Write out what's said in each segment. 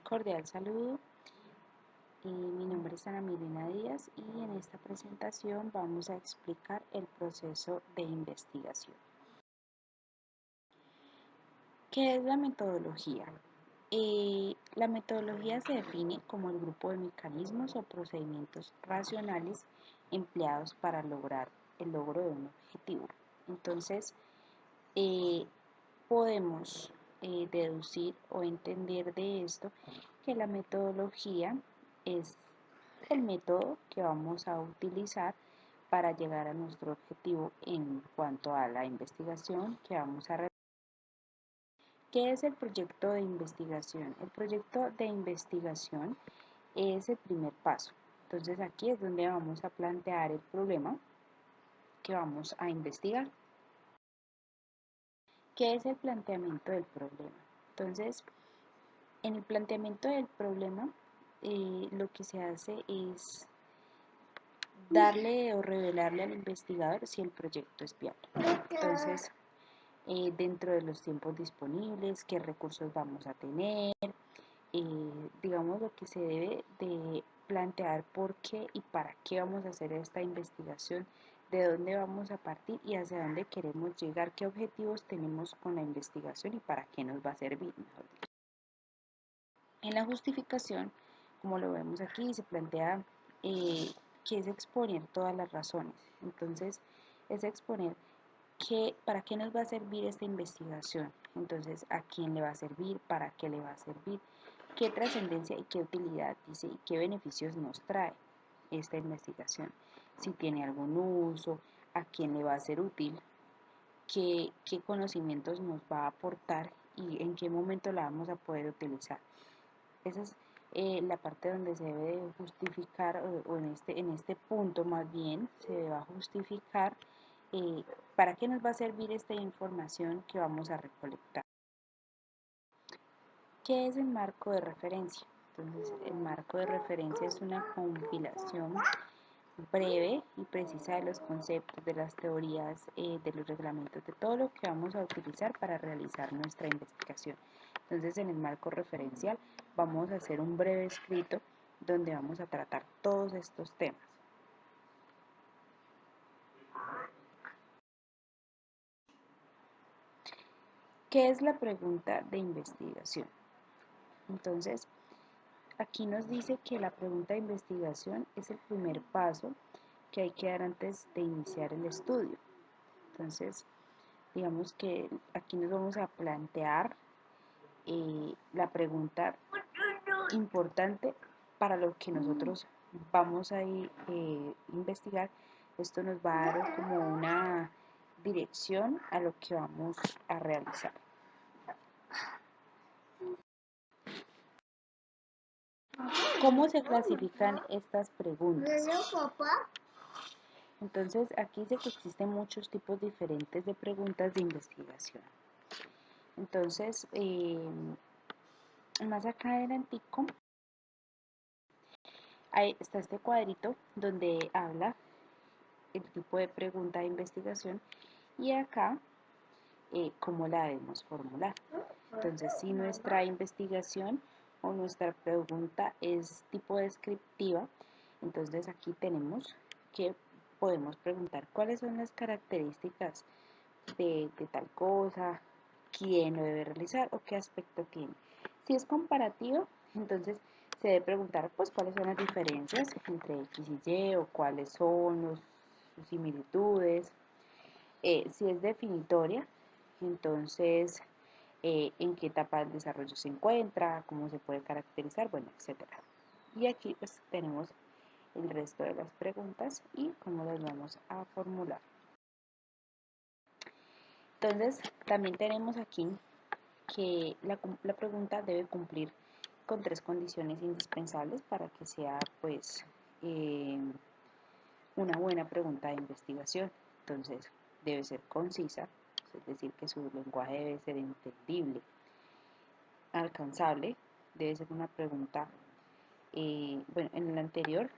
Cordial saludo, mi nombre es Ana Milena Díaz y en esta presentación vamos a explicar el proceso de investigación. ¿Qué es la metodología? La metodología se define como el grupo de mecanismos o procedimientos racionales empleados para lograr el logro de un objetivo. Entonces, podemos deducir o entender de esto que la metodología es el método que vamos a utilizar para llegar a nuestro objetivo en cuanto a la investigación que vamos a realizar. ¿Qué es el proyecto de investigación? El proyecto de investigación es el primer paso. Entonces aquí es donde vamos a plantear el problema que vamos a investigar. ¿Qué es el planteamiento del problema? Entonces, en el planteamiento del problema, lo que se hace es darle o revelarle al investigador si el proyecto es viable. Entonces, dentro de los tiempos disponibles, qué recursos vamos a tener, digamos lo que se debe de plantear por qué y para qué vamos a hacer esta investigación, de dónde vamos a partir y hacia dónde queremos llegar, qué objetivos tenemos con la investigación y para qué nos va a servir, mejor dicho. En la justificación, como lo vemos aquí, se plantea que es exponer todas las razones. Entonces, es exponer para qué nos va a servir esta investigación. Entonces, a quién le va a servir, para qué le va a servir, qué trascendencia y qué utilidad, dice, y qué beneficios nos trae esta investigación. Si tiene algún uso, a quién le va a ser útil, qué conocimientos nos va a aportar y en qué momento la vamos a poder utilizar. Esa es la parte donde se debe justificar, o en este punto más bien, se va a justificar para qué nos va a servir esta información que vamos a recolectar. ¿Qué es el marco de referencia? Entonces, el marco de referencia es una compilación breve y precisa de los conceptos, de las teorías, de los reglamentos, de todo lo que vamos a utilizar para realizar nuestra investigación. Entonces, en el marco referencial vamos a hacer un breve escrito donde vamos a tratar todos estos temas. ¿Qué es la pregunta de investigación? Entonces, aquí nos dice que la pregunta de investigación es el primer paso que hay que dar antes de iniciar el estudio. Entonces, digamos que aquí nos vamos a plantear la pregunta importante para lo que nosotros vamos a investigar. Esto nos va a dar como una dirección a lo que vamos a realizar. ¿Cómo se clasifican estas preguntas? Entonces, aquí dice que existen muchos tipos diferentes de preguntas de investigación. Entonces, más acá adelantico, ahí está este cuadrito donde habla el tipo de pregunta de investigación y acá cómo la debemos formular. Entonces, si nuestra investigación o nuestra pregunta es tipo descriptiva, entonces aquí tenemos que podemos preguntar cuáles son las características de tal cosa, quién lo debe realizar o qué aspecto tiene. Si es comparativo, entonces se debe preguntar pues cuáles son las diferencias entre X y Y o cuáles son sus similitudes. Si es definitoria, entonces en qué etapa del desarrollo se encuentra, cómo se puede caracterizar, bueno, etcétera. Y aquí pues tenemos el resto de las preguntas y cómo las vamos a formular. Entonces, también tenemos aquí que la pregunta debe cumplir con 3 condiciones indispensables para que sea pues una buena pregunta de investigación. Entonces, debe ser concisa, es decir, que su lenguaje debe ser entendible, alcanzable, debe ser una pregunta, bueno, en el anterior,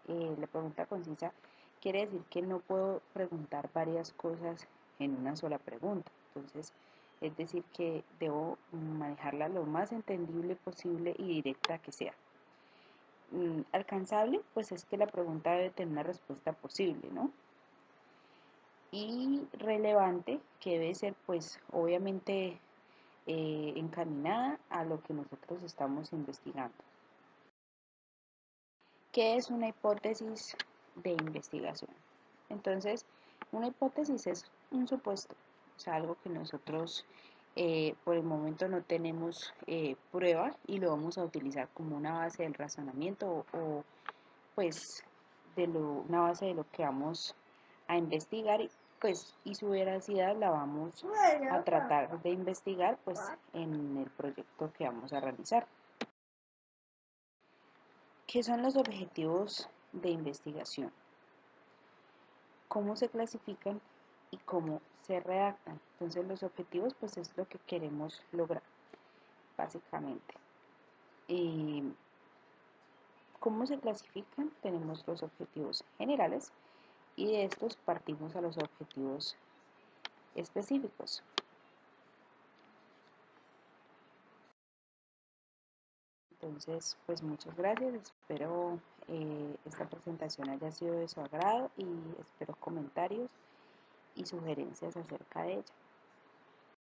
la pregunta concisa quiere decir que no puedo preguntar varias cosas en una sola pregunta. Entonces, es decir, que debo manejarla lo más entendible posible y directa que sea. Alcanzable, pues es que la pregunta debe tener una respuesta posible, ¿no? Y relevante, que debe ser, pues, obviamente encaminada a lo que nosotros estamos investigando. ¿Qué es una hipótesis de investigación? Entonces, una hipótesis es un supuesto, o sea, algo que nosotros por el momento no tenemos prueba y lo vamos a utilizar como una base del razonamiento o pues una base de lo que vamos a investigar pues, y su veracidad la vamos a tratar de investigar pues, en el proyecto que vamos a realizar. ¿Qué son los objetivos de investigación? ¿Cómo se clasifican y cómo se redactan? Entonces los objetivos pues es lo que queremos lograr, básicamente. ¿Cómo se clasifican? Tenemos los objetivos generales y de estos partimos a los objetivos específicos. Entonces, pues muchas gracias, espero esta presentación haya sido de su agrado y espero comentarios y sugerencias acerca de ella.